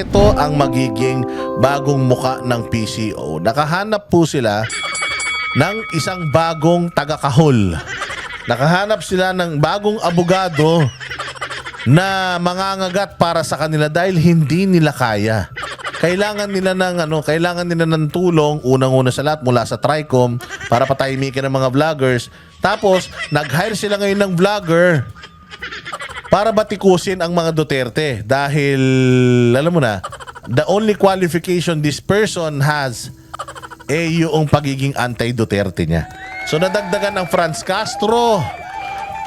ito ang magiging bagong muka ng PCO. Nakahanap po sila ng isang bagong taga-kahol. Nakahanap sila ng bagong abogado na mangangagat para sa kanila dahil hindi nila kaya. Kailangan nila ng tulong unang-una sa lahat mula sa Tricom para patahimikin ng mga vloggers. Tapos nag-hire sila ngayon ng vlogger para batikusin ang mga Duterte dahil alam mo na, the only qualification this person has yung pagiging anti-Duterte niya. So nadagdagan ang Franz Castro,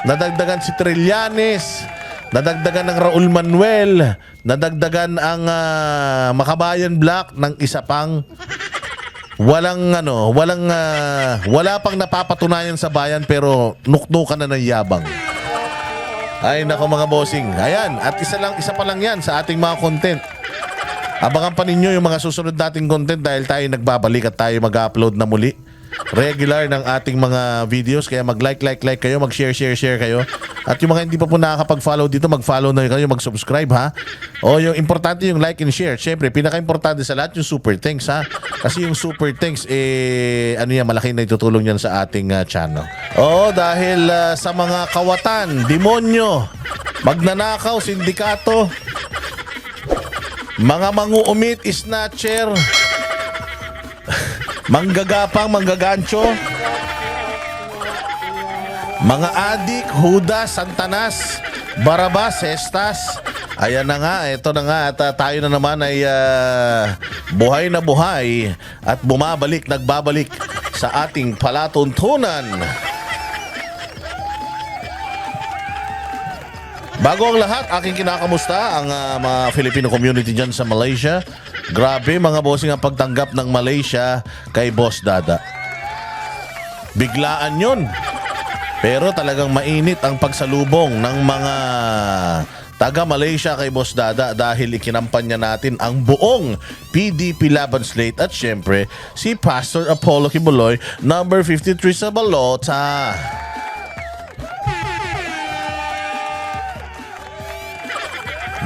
nadagdagan si Trillanes, nadagdagan ng Raul Manuel, nadagdagan ang Makabayan Black ng isa pang wala pang napapatunayan sa bayan pero nuknukan na ng yabang. Ay nako mga bossing. Ayan, at isa pa lang yan sa ating mga content. Abangan pa ninyo yung mga susunod nating content dahil tayo nagbabalik at tayo mag-upload na muli. Regular ng ating mga videos. Kaya mag-like kayo, mag-share kayo. At yung mga hindi pa po nakakapag-follow dito, mag-follow na kayo, mag-subscribe ha. O yung importante yung like and share. Siyempre, pinaka-importante sa lahat yung super thanks ha. Kasi yung super thanks, malaki na itutulong yan sa ating channel. Oo, dahil sa mga kawatan, demonyo, magnanakaw, sindikato, mga manguumit, snatcher, manggagapang, manggagancho, mga adik, Judas, Santanas, Barabas, Estas. Ayan na nga, ito na nga at tayo na naman ay buhay na buhay at nagbabalik sa ating palatuntunan. Bago ang lahat, aking kinakamusta ang mga Filipino community dyan sa Malaysia. Grabe mga bossing ang pagtanggap ng Malaysia kay Boss Dada. Biglaan yun. Pero talagang mainit ang pagsalubong ng mga taga-Malaysia kay Boss Dada dahil ikinampanya natin ang buong PDP Laban Slate at syempre si Pastor Apollo Kibuloy, number 53 sa balota.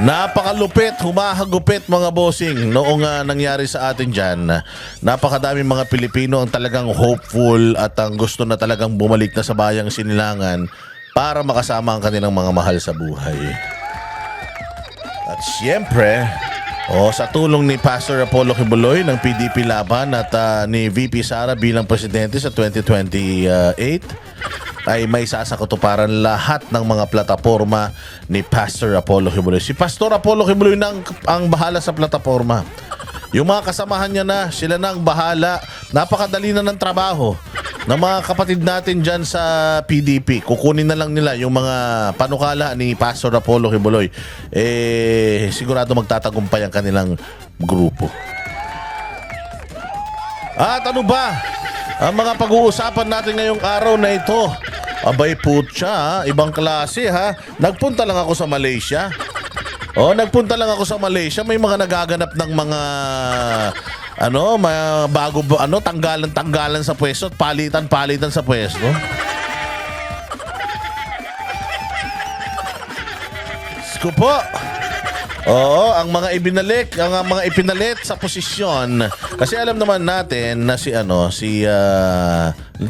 Napakalupit, humahagupit mga bossing noong nangyari sa atin dyan. Napakadaming mga Pilipino ang talagang hopeful at ang gusto na talagang bumalik na sa bayang sinilangan para makasama ang kanilang mga mahal sa buhay. At siyempre, sa tulong ni Pastor Apollo Kibuloy ng PDP Laban at ni VP Sara bilang presidente sa 2028, ay may sasakutuparan lahat ng mga plataforma ni Pastor Apollo Kibuloy. Si Pastor Apollo Kibuloy ang bahala sa plataforma. Yung mga kasamahan niya na, sila na ang bahala. Napakadali na ng trabaho ng mga kapatid natin dyan sa PDP. Kukunin na lang nila yung mga panukala ni Pastor Apollo Kibuloy. Sigurado magtatagumpay ang kanilang grupo. At ano ba ang mga pag-uusapan natin ngayong araw na ito? Abay putya, ibang klase ha. Nagpunta lang ako sa Malaysia. Nagpunta lang ako sa Malaysia. May mga nagaganap ng mga tanggalan sa pwesto at palitan sa pwesto. Sko po. Ang mga ipinalit sa posisyon. Kasi alam naman natin na anong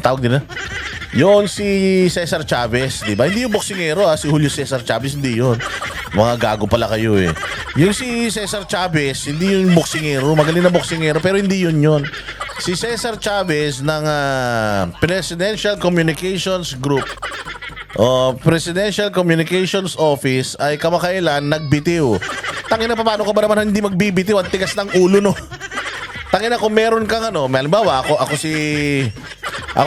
tawag din na? Yon si Cesar Chavez, di ba? Hindi yung boksingero si Julio Cesar Chavez, hindi yun. Mga gago pala kayo eh. Yung si Cesar Chavez, hindi yung boksingero, magaling na boksingero, pero hindi yun. Si Cesar Chavez ng Presidential Communications Group Presidential Communications Office ay kamakailan nagbitiw. Tangina, paano ka ba naman hindi magbibitiw? Ang tigas ng ulo, no? Tangina, kung meron kang halimbawa, ako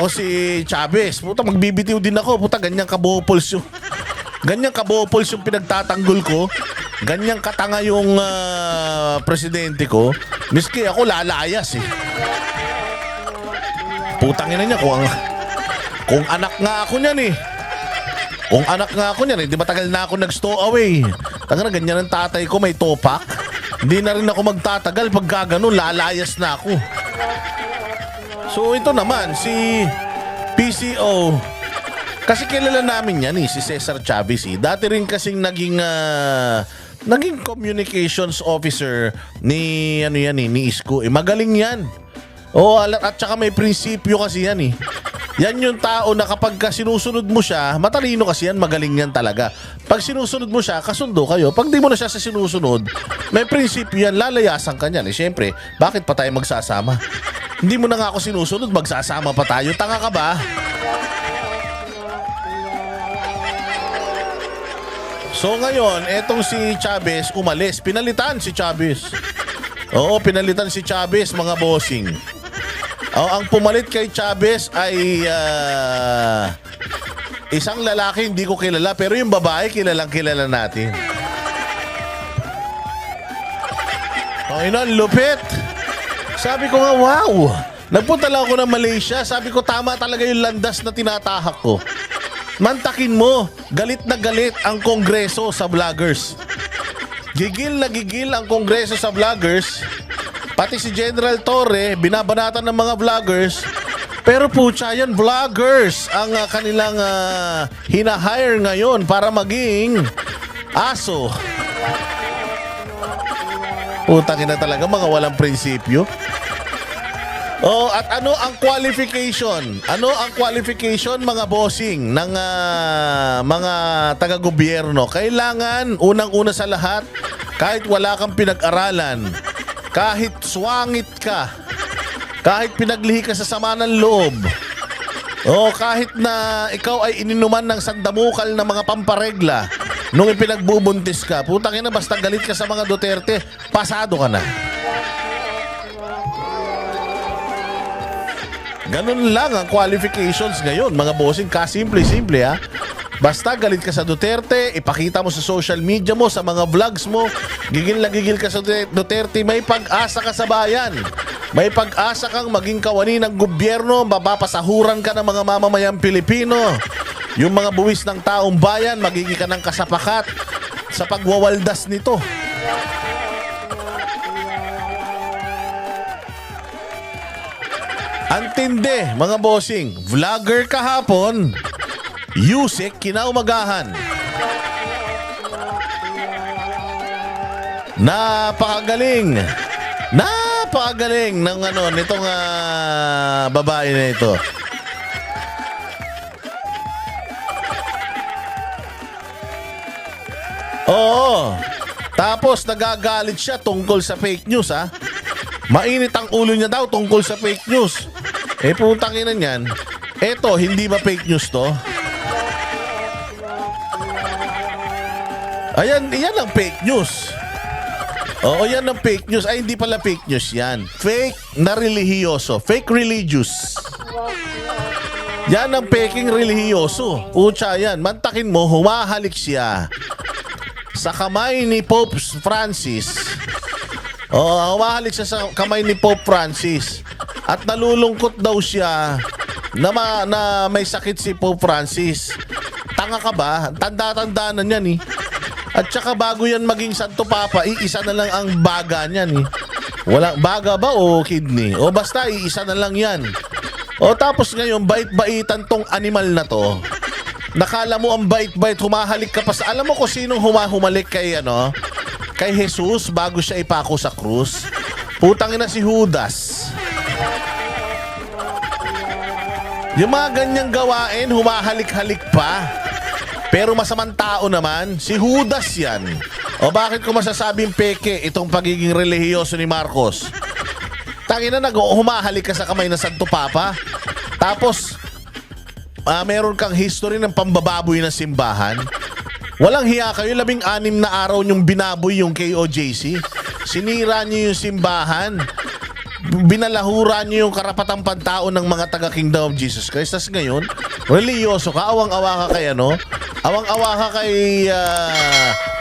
si Chavez. Puta, magbibitiw din ako. Puta, ganyang kabuhopols yung pinagtatanggol ko. Ganyang katanga yung presidente ko. Miski ako lalayas eh. Putang ina niya kung anak nga ako niyan eh. Di matagal na ako nag-stowaway. Tanga na, ganyan ang tatay ko, may topak. Hindi na rin ako magtatagal pag gaganon, lalayas na ako. So ito naman, si PCO, kasi kilala namin yan si Cesar Chavez. Dati rin kasing naging Naging communications officer ni ni Isko. Magaling 'yan. At saka may prinsipyo kasi 'yan eh. Yan yung tao na kapag sinusunod mo siya, matalino kasi yan, magaling yan talaga. Pag sinusunod mo siya, kasundo kayo. Pag di mo na siya sa sinusunod, may prinsipyo yan, lalayasan ka niyan. Siyempre, bakit pa tayo magsasama? Hindi mo na nga ako sinusunod, magsasama pa tayo. Tanga ka ba? So ngayon, etong si Chavez umalis. Pinalitan si Chavez. Oo, pinalitan si Chavez, mga bossing. Ang pumalit kay Chavez ay isang lalaki hindi ko kilala, pero yung babae kilalang kilala natin. Lupit. Sabi ko nga, wow. Nagpunta lang ako ng Malaysia. Sabi ko, tama talaga yung landas na tinatahak ko. Mantakin mo, galit na galit ang Kongreso sa vloggers. Gigil na gigil ang Kongreso sa vloggers. Pati si General Torre, binabanatan ng mga vloggers. Pero putya yan, vloggers ang kanilang hinahire ngayon para maging aso. Putang ina talaga, mga walang prinsipyo. At ano ang qualification? Ano ang qualification, mga bossing, ng mga taga-gobyerno? Kailangan, unang-una sa lahat, kahit wala kang pinag-aralan, kahit swangit ka, kahit pinaglihi ka sa sama ng loob, kahit na ikaw ay ininuman ng sandamukal na mga pamparegla nung ipinagbubuntis ka, putang ina, basta galit ka sa mga Duterte, pasado ka na. Ganun lang ang qualifications ngayon, mga bossing. Kasimple-simple ha. Basta galit ka sa Duterte, ipakita mo sa social media mo, sa mga vlogs mo, gigil na gigil ka sa Duterte, may pag-asa ka sa bayan. May pag-asa kang maging kawani ng gobyerno, mapapasahuran ka ng mga mamamayang Pilipino. Yung mga buwis ng taong bayan, magiging ka ng kasapakat sa pagwawaldas nito. Antindi, mga bossing. Vlogger kahapon, Yusek kinaumagahan. Napakagaling. Napakagaling ng nitong babae na ito. Oo. Tapos nagagalit siya tungkol sa fake news ha. Mainit ang ulo niya daw tungkol sa fake news. Putang ina niyan. Eto, hindi ba fake news to? Ayan, yan ang fake news. Oo, yan ang fake news. Ay, hindi pala fake news yan. Fake na relihiyoso. Fake religious. Yan ang faking relihiyoso. Pucha yan. Mantakin mo, humahalik siya sa kamay ni Pope Francis. Humahalik siya sa kamay ni Pope Francis. At nalulungkot daw siya na may sakit si Pope Francis. Tanga ka ba? Tanda-tanda na yan eh. At saka bago yan maging Santo Papa, iisa na lang ang baga niyan eh. Walang baga ba o kidney? O basta iisa na lang yan. Tapos ngayon, bait-baitan tong animal na to. Nakala mo ang bait-bait, humahalik ka pa sa... Alam mo kung sinong humalik kay kay Jesus bago siya ipako sa krus? Putang ina, si Judas. Yung mga ganyang gawain, humahalik-halik pa. Pero masamang tao naman, si Judas yan. Bakit ko masasabing peke itong pagiging relihiyoso ni Marcos? Tangina, humahalik ka sa kamay ng Santo Papa. Tapos, meron kang history ng pambababoy na simbahan. Walang hiya kayo, 16 na araw niyong binaboy yung KOJC. Sinira niyo yung simbahan. Binalahura niyo yung karapatang pantao ng mga taga-Kingdom of Jesus Christ. Tas ngayon, reliyoso ka, awang-awa ka kay awang-awa ka kay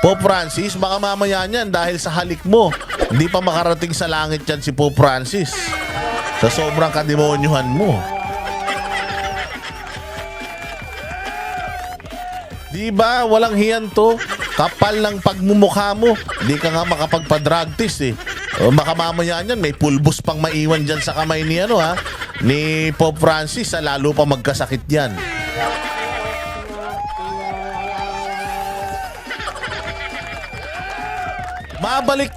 Pope Francis. Baka mamaya niyan dahil sa halik mo, hindi pa makarating sa langit yan si Pope Francis. Sa sobrang kademonyuhan mo. Diba? Walang hiyan to. Kapal ng pagmumukha mo. Hindi ka nga makapagpa-drug test eh. Baka mamaya niyan, may pulbos pang maiwan dyan sa kamay ni ni Pope Francis. Lalo pa magkasakit yan. Mabalik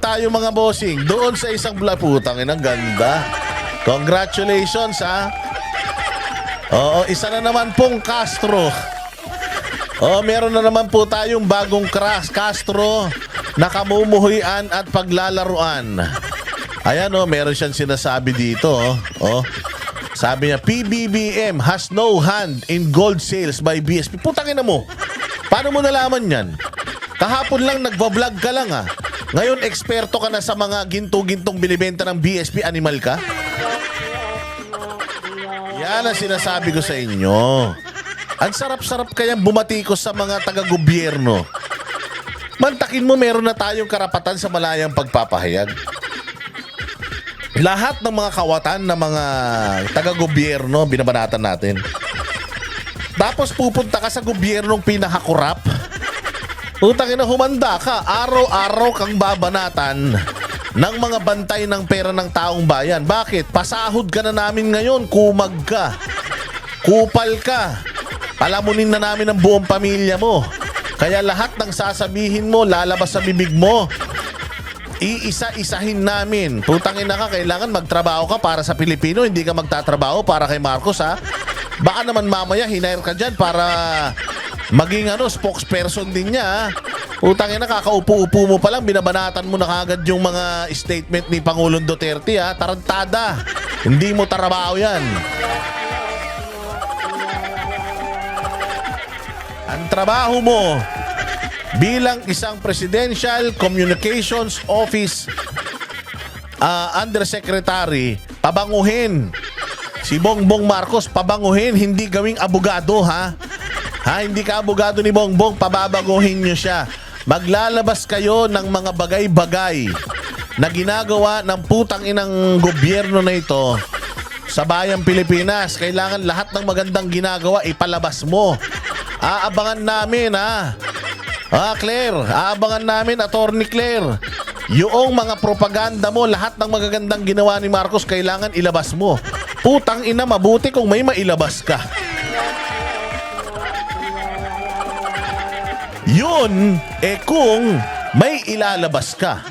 tayo mga bossing. Doon sa isang putang ina, ganda. Congratulations ha. Oo, isa na naman pong Castro. Meron na naman po tayong bagong Castro na kamumuhuyan at paglalaruan. Ayan meron siyang sinasabi dito. Sabi niya, PBBM has no hand in gold sales by BSP. Putang ina mo. Paano mo nalaman yan? Kahapon lang nagbablog ka lang Ngayon eksperto ka na sa mga ginto-gintong binibenta ng BSP. Animal ka? Yan ang sinasabi ko sa inyo. Ang sarap-sarap kayang bumatikos sa mga taga-gobyerno. Mantakin mo meron na tayong karapatan sa malayang pagpapahayag. Lahat ng mga kawatan ng mga taga-gobyerno binabanatan natin. Tapos pupunta ka sa gobyernong pinakakurap. Utang ina, humanda ka. Araw-araw kang babanatan ng mga bantay ng pera ng taong bayan. Bakit? Pasahod ka na namin ngayon. Kumag ka. Kupal ka. Palamunin na namin ang buong pamilya mo. Kaya lahat ng sasabihin mo, lalabas sa bibig mo, iisa-isahin namin. Putang ina ka, kailangan magtrabaho ka para sa Pilipino. Hindi ka magtatrabaho para kay Marcos Baka naman mamaya hinire ka dyan para maging spokesperson din niya. Putang ina, kakaupo-upo mo pa lang, binabanatan mo na kagad yung mga statement ni Pangulong Duterte Tarantada. Hindi mo trabaho yan. Ang trabaho mo bilang isang Presidential Communications Office Undersecretary, pabanguhin si Bongbong Marcos, pabanguhin, hindi gawing abogado hindi ka abogado ni Bongbong, pababaguhin nyo siya. Maglalabas kayo ng mga bagay-bagay na ginagawa ng putang inang gobyerno na ito sa bayang Pilipinas. Kailangan lahat ng magandang ginagawa ipalabas mo. Aabangan namin Claire, aabangan namin, Attorney Claire. Yung mga propaganda mo, lahat ng magagandang ginawa ni Marcos, kailangan ilabas mo. Putang ina, mabuti kung may mailabas ka. Yun, kung may ilalabas ka.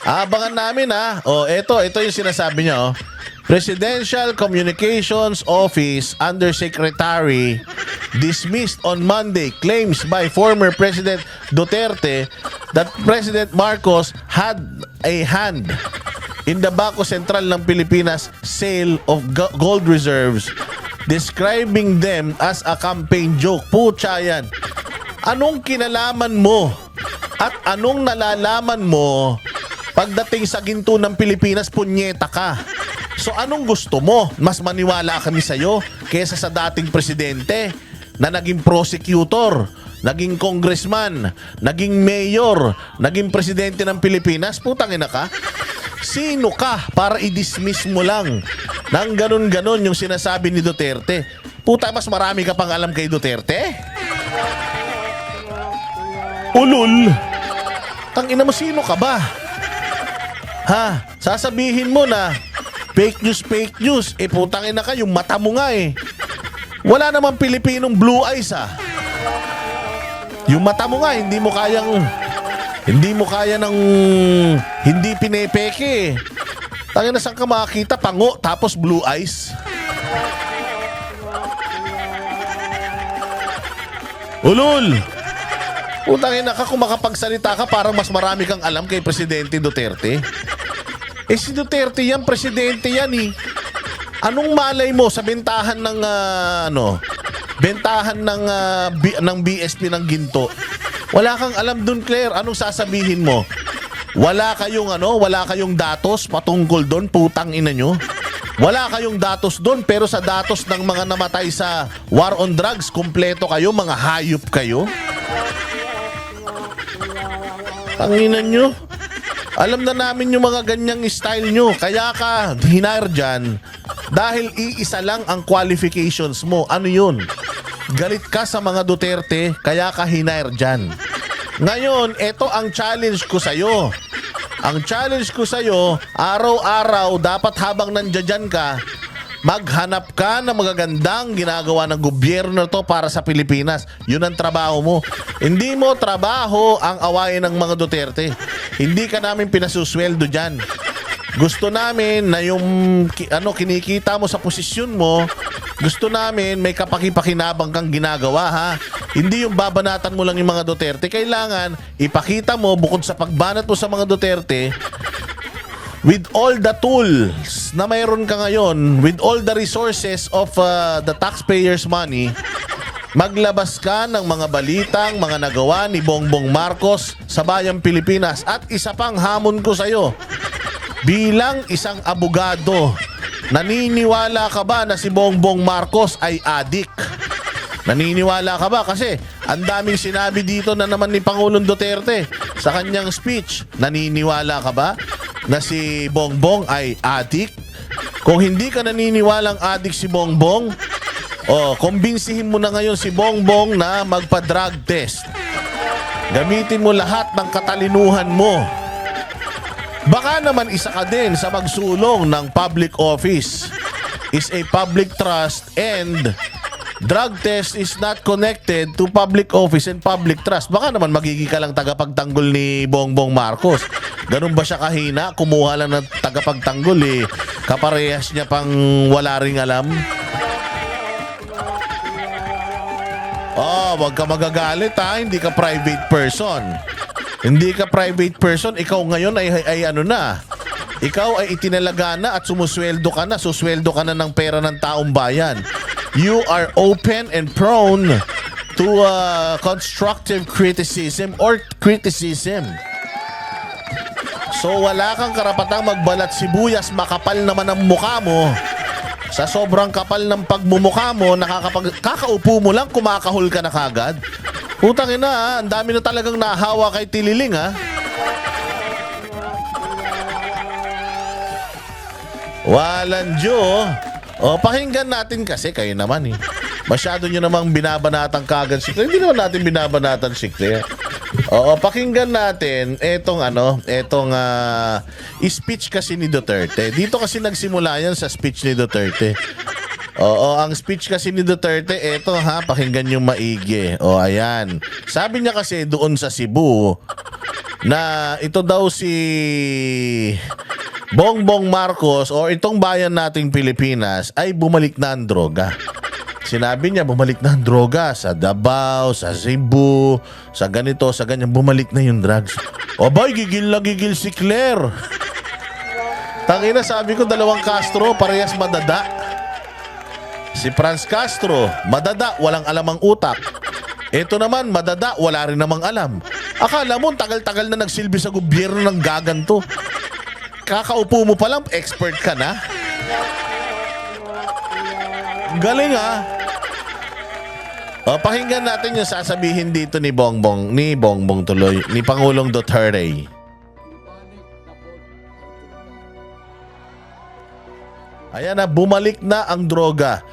Abangan namin ito yung sinasabi niya Presidential Communications Office Undersecretary dismissed on Monday claims by former President Duterte that President Marcos had a hand in the Bangko Sentral ng Pilipinas sale of gold reserves, describing them as a campaign joke. Pucha yan. Anong kinalaman mo at anong nalalaman mo pagdating sa ginto ng Pilipinas? Punyeta ka. So anong gusto mo? Mas maniwala kami sa'yo kesa sa dating presidente na naging prosecutor, naging congressman, naging mayor, naging presidente ng Pilipinas? Putang ina ka. Sino ka para i-dismiss mo lang ng ganun-ganun yung sinasabi ni Duterte? Puta, mas marami ka pang alam kay Duterte? Ulul! Tangina mo, sino ka ba? Sasabihin mo na fake news. Putang ina ka, yung mata mo nga Wala namang Pilipinong blue eyes Yung mata mo nga, hindi mo kaya ng hindi pinepeke Tangina, saan ka makakita? Pango, tapos blue eyes. Ulul! Putang ina ka, kung makapagsalita ka, parang mas marami kang alam kay Presidente Duterte. Si Duterte yan, presidente yan Anong malay mo sa bentahan ng bentahan ng BSP ng ginto? Wala kang alam dun, Claire. Anong sasabihin mo? Wala kayong datos patungkol doon, putang ina nyo. Wala kayong datos doon, pero sa datos ng mga namatay sa war on drugs, kumpleto kayo, mga hayop kayo. Tanginan nyo. Alam na namin yung mga ganyang style nyo. Kaya ka hinire dyan dahil iisa lang ang qualifications mo. Ano yun? Galit ka sa mga Duterte, kaya ka hinire dyan. Ngayon, ito ang challenge ko sa'yo. Ang challenge ko sa'yo, araw-araw, dapat habang nandiyan ka, Maghanap ka ng magagandang ginagawa ng gobyerno to para sa Pilipinas. Yun ang trabaho mo. Hindi mo trabaho ang awayin ng mga Duterte. Hindi ka namin pinasusweldo dyan. Gusto namin na yung kinikita mo sa posisyon mo, gusto namin may kapakipakinabang kang ginagawa, ha? Hindi yung babanatan mo lang yung mga Duterte. Kailangan ipakita mo bukod sa pagbanat mo sa mga Duterte, with all the tools na mayroon ka ngayon, with all the resources of the taxpayers' money, maglabas ka ng mga balitang, mga nagawa ni Bongbong Marcos sa bayang Pilipinas. At isa pang hamon ko sa'yo, bilang isang abogado, naniniwala ka ba na si Bongbong Marcos ay adik? Naniniwala ka ba? Kasi ang daming sinabi dito na naman ni Pangulong Duterte sa kanyang speech. Naniniwala ka ba na si Bongbong ay adik? Kung hindi ka naniniwalang adik si Bongbong, kumbinsihin mo na ngayon si Bongbong na magpa-drug test. Gamitin mo lahat ng katalinuhan mo. Baka naman isa ka din sa magsulong ng public office. Is a public trust, and drug test is not connected to public office and public trust. Baka naman magiging ka lang tagapagtanggol ni Bongbong Marcos. Ganun ba siya kahina? Kumuha lang ng tagapagtanggol eh. Kaparehas niya pang wala ring alam. Wag ka magagalit, ha. Hindi ka private person. Hindi ka private person. Ikaw ngayon ay ano na. Ikaw ay itinalaga na at sumusweldo ka na. Susweldo ka na ng pera ng taong bayan. You are open and prone to constructive criticism or criticism. So wala kang karapatang magbalat sibuyas, makapal naman ang mukha mo. Sa sobrang kapal ng pagmumukha mo, kakaupo mo lang, kumakahol ka na kagad. Putang ina, ha? Ang dami na talagang nahawa kay Tililing, ha? Walang Diyo. Pakinggan natin kasi kayo naman, eh. Masyado nyo namang binabanatan kagad si Claire. Hindi naman natin binabanatan si Claire. Pakinggan natin etong speech kasi ni Duterte. Dito kasi nagsimula yan sa speech ni Duterte. Ang speech kasi ni Duterte, eto ha, pakinggan nyo maigi. Ayan. Sabi niya kasi doon sa Cebu na ito daw si Bongbong Marcos o itong bayan nating Pilipinas ay bumalik na ang droga. Sinabi niya bumalik na ang droga sa Davao, sa Cebu, sa ganito, sa ganyan. Bumalik na yung drugs. Abay, gigil na gigil si Claire. Tangina, sabi ko dalawang Castro, parehas madada. Si Franz Castro, madada, walang alam ang utak. Ito naman, madada, wala rin namang alam. Akala mo, tagal-tagal na nagsilbi sa gobyerno ng gaganto. Kakaupo mo pa lang, expert ka na. Galing, ha? Pakinggan natin yung sasabihin dito ni Bongbong tuloy, ni Pangulong Duterte. Ayan na, bumalik na ang droga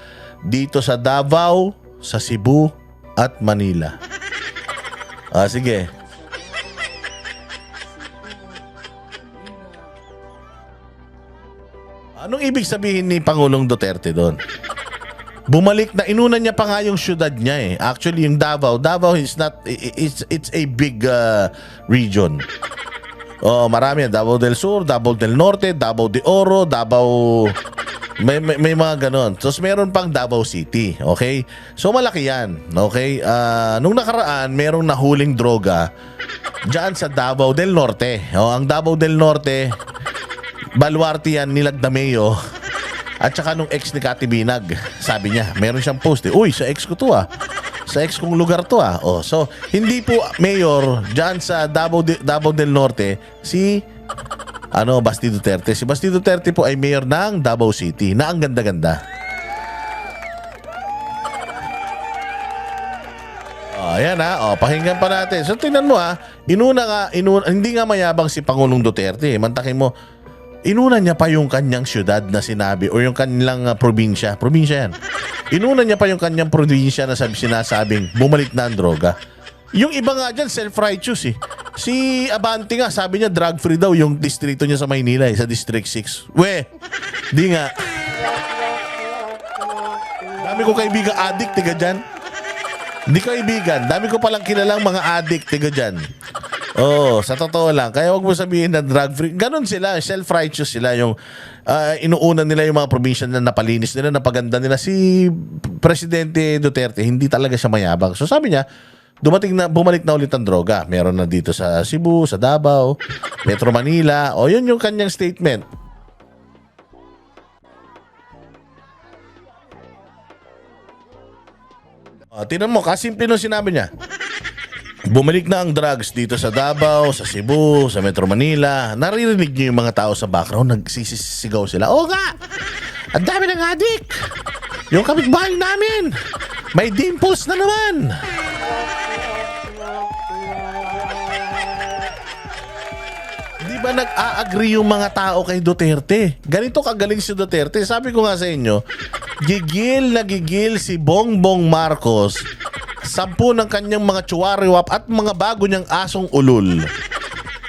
dito sa Davao, sa Cebu at Manila. Sige. Anong ibig sabihin ni Pangulong Duterte doon? Bumalik na, inuna niya pa nga yung syudad niya eh. Actually, yung Davao is not, it's a big region. Marami yan. Davao del Sur, Davao del Norte, Davao de Oro, Davao... May mga ganon. Tapos meron pang Davao City. Okay? So malaki yan. Okay? Nung nakaraan, merong nahuling droga dyan sa Davao del Norte. Ang Davao del Norte, baluarte yan, Nilagdameo. At saka nung ex ni Kati Binag, sabi niya, meron siyang post eh. Uy, sa ex ko to ah. Sa ex kong lugar to ah. So, hindi po mayor dyan sa Davao del Norte si Basti Duterte. Si Basti Duterte po ay mayor ng Davao City na ang ganda-ganda. Ayan ha. Pakinggan pa natin. So, tingnan mo ha. Hindi nga mayabang si Pangulong Duterte. Mantakin mo. Inuna niya pa yung kanyang syudad na sinabi o yung kanilang probinsya. Probinsya yan. Inuna niya pa yung kanyang probinsya na sinasabing bumalik na ang droga. Yung iba nga dyan, self-righteous eh. Si Abante nga, sabi niya drug-free daw yung distrito niya sa Maynila sa District 6. Di nga. dami ko kaibigan addict, tiga dyan. Hindi kaibigan, dami ko palang kilalang mga addict, tiga dyan. Oh, sa totoo lang. Kaya wag mo sabihin na drug free. Ganon sila, self-righteous sila. Yung inuuna nila yung mga probinsya na napalinis nila, napaganda nila. Si Presidente Duterte, hindi talaga siya mayabang. So sabi niya, bumalik na ulit ang droga. Meron na dito sa Cebu, sa Davao, Metro Manila. O yun yung kanyang statement. Tingnan mo, kasimple nung sinabi niya. Bumalik na ang drugs dito sa Davao, sa Cebu, sa Metro Manila. Naririnig niyo yung mga tao sa background, nagsisisigaw sila. Oo nga, ang dami ng adik. Yung kapitbahay namin, may dimples na naman. Di ba nag-a-agree yung mga tao kay Duterte? Ganito kagaling si Duterte. Sabi ko nga sa inyo, gigil na gigil si Bongbong Marcos 10 ng kanyang mga tsuwariwap at mga bago niyang asong ulul.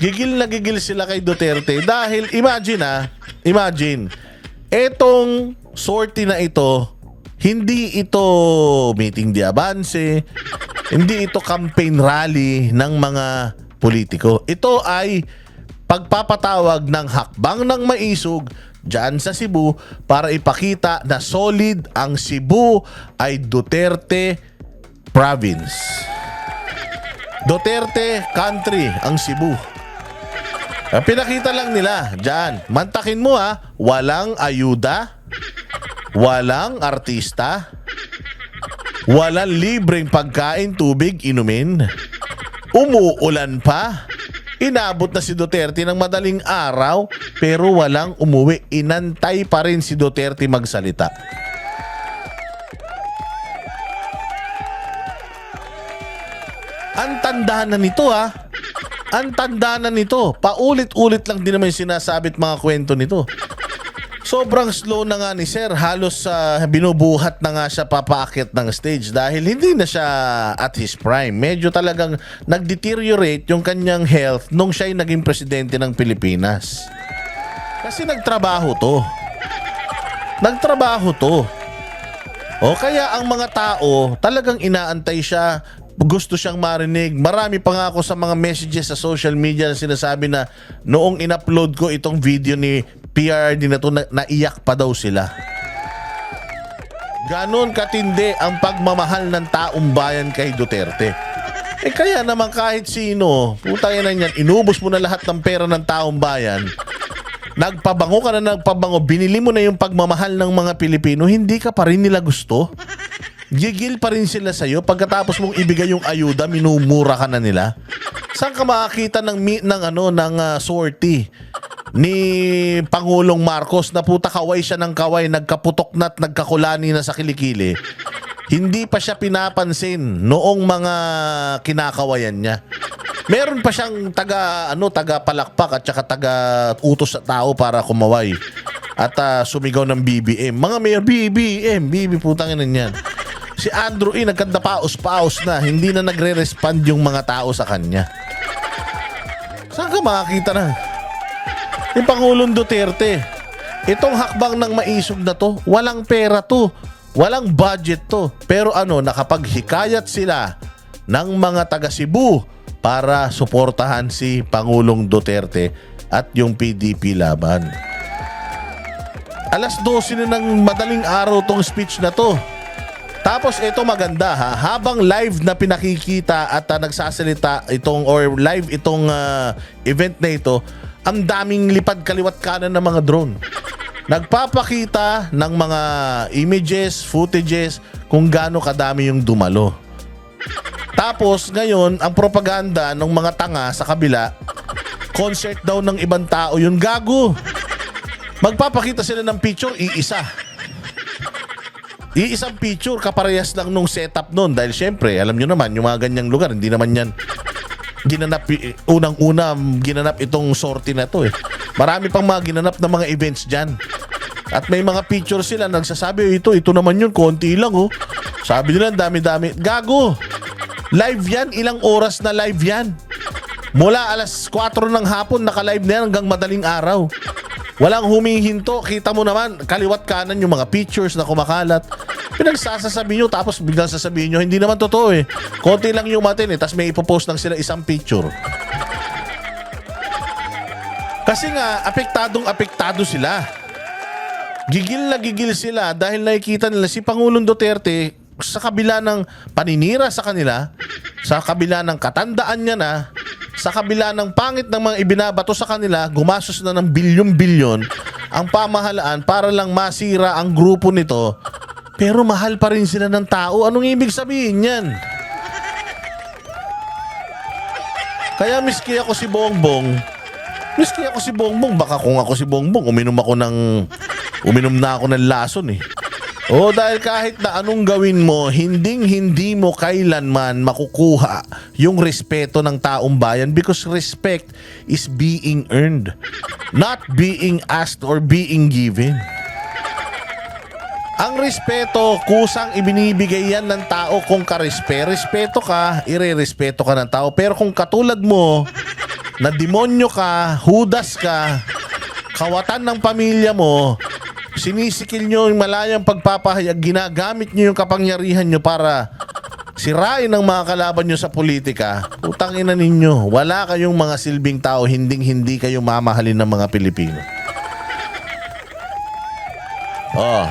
Gigil na gigil sila kay Duterte dahil imagine, etong sortie na ito, hindi ito meeting de avance, hindi ito campaign rally ng mga politiko. Ito ay pagpapatawag ng hakbang ng maisog dyan sa Cebu para ipakita na solid ang Cebu ay Duterte province. Duterte country ang Cebu. Pinakita lang nila dyan. Mantakin mo walang ayuda, walang artista, walang libreng pagkain, tubig, inumin. Umuulan pa. Inabot na si Duterte ng madaling araw pero walang umuwi. Inantay pa rin si Duterte magsalita. Ang tanda na nito Ang tanda na nito. Paulit-ulit lang din naman yung sinasabit mga kwento nito. Sobrang slow na nga ni Sir. Halos binubuhat na nga siya papaakit ng stage dahil hindi na siya at his prime. Medyo talagang nag-deteriorate yung kanyang health nung siya'y naging presidente ng Pilipinas. Kasi nagtrabaho to. O kaya ang mga tao talagang inaantay siya, gusto siyang marinig. Marami pa nga ako sa mga messages sa social media na sinasabi na noong in-upload ko itong video ni PRD na to, naiyak pa daw sila. Ganon katindi ang pagmamahal ng taong bayan kay Duterte. Kaya naman kahit sino, putang ina niyan, inubos mo na lahat ng pera ng taong bayan, nagpabango ka na nagpabango, binili mo na yung pagmamahal ng mga Pilipino, hindi ka pa rin nila gusto. Gigil pa rin sila sa'yo. Pagkatapos mong ibigay yung ayuda, minumura ka na nila. Saan ka makakita ng sortie ni Pangulong Marcos na puta kaway siya ng kaway, nagkaputok na at nagkakulani na sa kilikili? Hindi pa siya pinapansin noong mga kinakawayan niya. Meron pa siyang taga palakpak at saka taga utos sa tao para kumaway at sumigaw ng BBM. Mga mayor, BBM, putang ina niyan. Si Andrew nagkanda paos na, hindi na nagre-respond yung mga tao sa kanya. Saan ka makakita na? Yung Pangulong Duterte, itong hakbang ng maisog na to, walang pera to, walang budget to. Pero nakapaghikayat sila ng mga taga Cebu para suportahan si Pangulong Duterte at yung PDP laban. 12:00 na ng madaling araw tong speech na to. Tapos ito maganda habang live na pinakikita at nagsasalita itong event na ito, ang daming lipad kaliwat kanan ng mga drone. Nagpapakita ng mga images, footages kung gaano kadami yung dumalo. Tapos ngayon, ang propaganda ng mga tanga sa kabila, concert daw ng ibang tao yun. Gago! Magpapakita sila ng picture, Iisang picture, kaparehas lang nung setup nun. Dahil syempre, alam nyo naman, yung mga ganyang lugar, hindi naman yan ginanap, unang-una ginanap itong sortie na to Marami pang mga ginanap na mga events dyan. At may mga picture sila, nagsasabi, ito naman yun, konti lang Sabi nila, dami-dami. Gago! Live yan, ilang oras na live yan. Mula alas 4 ng hapon, naka-live na yan hanggang madaling araw. Walang humihinto. Kita mo naman, kaliwat kanan yung mga pictures na kumakalat. Pinagsasasabi nyo tapos biglang sasabihin nyo, hindi naman totoo eh. Konti lang yung matin eh, tapos may ipopost lang sila isang picture. Kasi nga, apektado sila. Gigil na gigil sila dahil nakikita nila si Pangulong Duterte sa kabila ng paninira sa kanila, sa kabila ng katandaan niya na, sa kabila ng pangit ng mga ibinabato sa kanila, gumastos na ng bilyon-bilyon ang pamahalaan para lang masira ang grupo nito. Pero mahal pa rin sila ng tao. Anong ibig sabihin yan? Kaya miski ako si Bongbong, baka kung ako si Bongbong, uminom na ako ng lason eh. O dahil kahit na anong gawin mo, hindi mo kailanman makukuha yung respeto ng taong bayan because respect is being earned, not being asked or being given. Ang respeto, kusang ibinibigay yan ng tao kung respeto ka, irerespeto ka ng tao. Pero kung katulad mo, na demonyo ka, hudas ka, kawatan ng pamilya mo, sinisikil nyo yung malayang pagpapahayag, ginagamit nyo yung kapangyarihan nyo para sirain ang mga kalaban nyo sa politika, utang ina ninyo, wala kayong mga silbing tao, hindi kayo mamahalin ng mga Pilipino. Oh,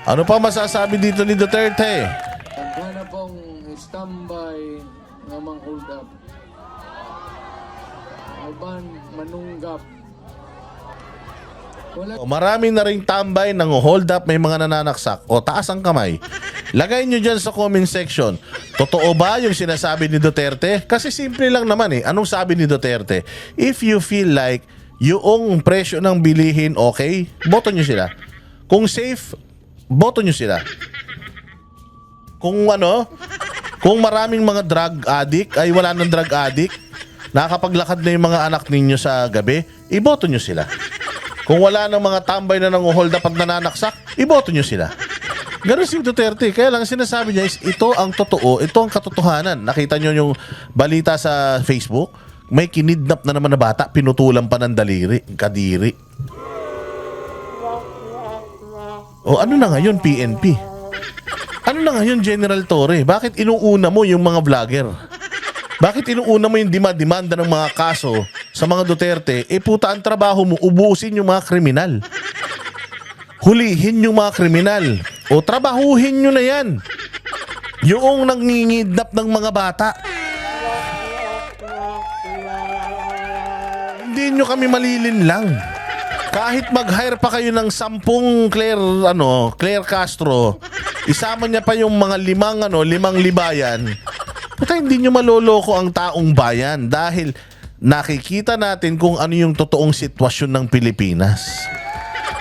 ano pa masasabi dito ni Duterte? Ang na pong standby ng mga hold up. Aban, manunggap. Marami na ring tambay ng hold up, may mga nananaksak. O taas ang kamay. Lagay nyo dyan sa comment section. Totoo ba yung sinasabi ni Duterte? Kasi simple lang naman eh. Anong sabi ni Duterte? If you feel like yung presyo ng bilihin okay, boto nyo sila. Kung safe, boto nyo sila. Kung kung maraming mga drug addict, ay wala ng drug addict, nakakapaglakad na yung mga anak ninyo sa gabi, iboto nyo sila. Kung wala ng mga tambay na nang-hold up at nananaksak, iboto nyo sila. Ganun si Duterte. Kaya lang sinasabi niya is ito ang totoo, ito ang katotohanan. Nakita nyo yung balita sa Facebook? May kinidnap na naman na bata, pinutulan pa ng kadiri. O ano na ngayon, PNP? Ano na ngayon, General Torre? Bakit inuuna mo yung mga vlogger? Bakit inuuna mo yung demanda ng mga kaso sa mga Duterte? Puta, ang trabaho mo, ubusin yung mga kriminal. Hulihin yung mga kriminal. O trabahuhin nyo na yan. Yung nangingidnap ng mga bata. Hindi nyo kami malilin lang. Kahit mag-hire pa kayo ng 10 Claire Castro, isama niya pa yung mga 5 libayan. Puta, hindi nyo maloloko ang taong bayan dahil nakikita natin kung ano yung totoong sitwasyon ng Pilipinas.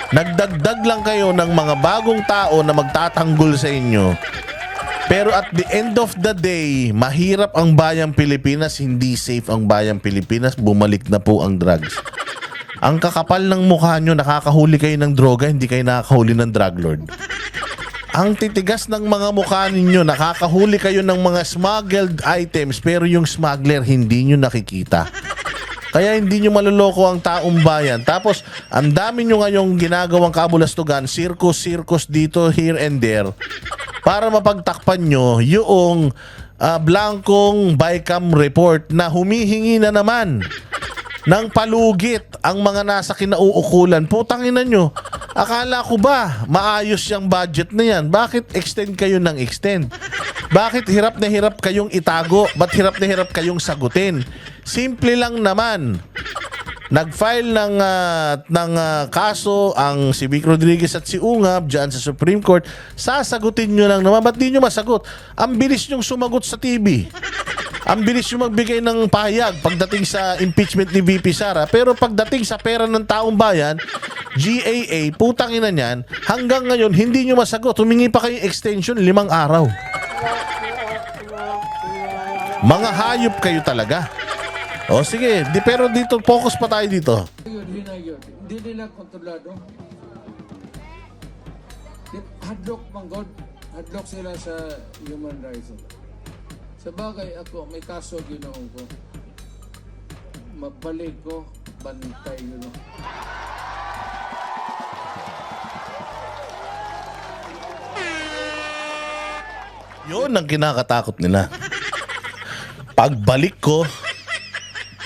Nagdagdag lang kayo ng mga bagong tao na magtatanggol sa inyo. Pero at the end of the day, mahirap ang bayang Pilipinas, hindi safe ang bayang Pilipinas, bumalik na po ang drugs. Ang kakapal ng mukha nyo, nakakahuli kayo ng droga, hindi kayo nakakahuli ng drug lord. Ang titigas ng mga mukha ninyo, nakakahuli kayo ng mga smuggled items pero yung smuggler hindi nyo nakikita. Kaya hindi nyo maloloko ang taong bayan. Tapos, ang dami nyo ngayong ginagawang kabulastugan, circus dito, here and there, para mapagtakpan nyo yung blankong BICAM report na humihingi na naman ng palugit ang mga nasa kinauukulan. Putang ina nyo, akala ko ba maayos yung budget na yan? Bakit extend kayo ng extend? Bakit hirap na hirap kayong itago? Ba't hirap na hirap kayong sagutin? Simple lang naman. Nag-file ng kaso ang si Vic Rodriguez at si Ungab dyan sa Supreme Court. Sasagutin nyo lang naman. Ba't di nyo masagot? Ang bilis nyong sumagot sa TV. Ang bilis yung magbigay ng pahayag pagdating sa impeachment ni VP Sara. Pero pagdating sa pera ng taong bayan, GAA, putang ina niyan, hanggang ngayon, hindi nyo masagot. Humingi pa kayo extension, 5 araw. Mga hayop kayo talaga. O sige, pero dito, focus pa tayo dito. Hindi nila kontrolado. Hadlock, manggod. Hadlock sila sa human rights. Sa bagay ako, may kaso ginoon ko. Magbalik ko, bantay yun. Yun ang kinakatakot nila. Pagbalik ko,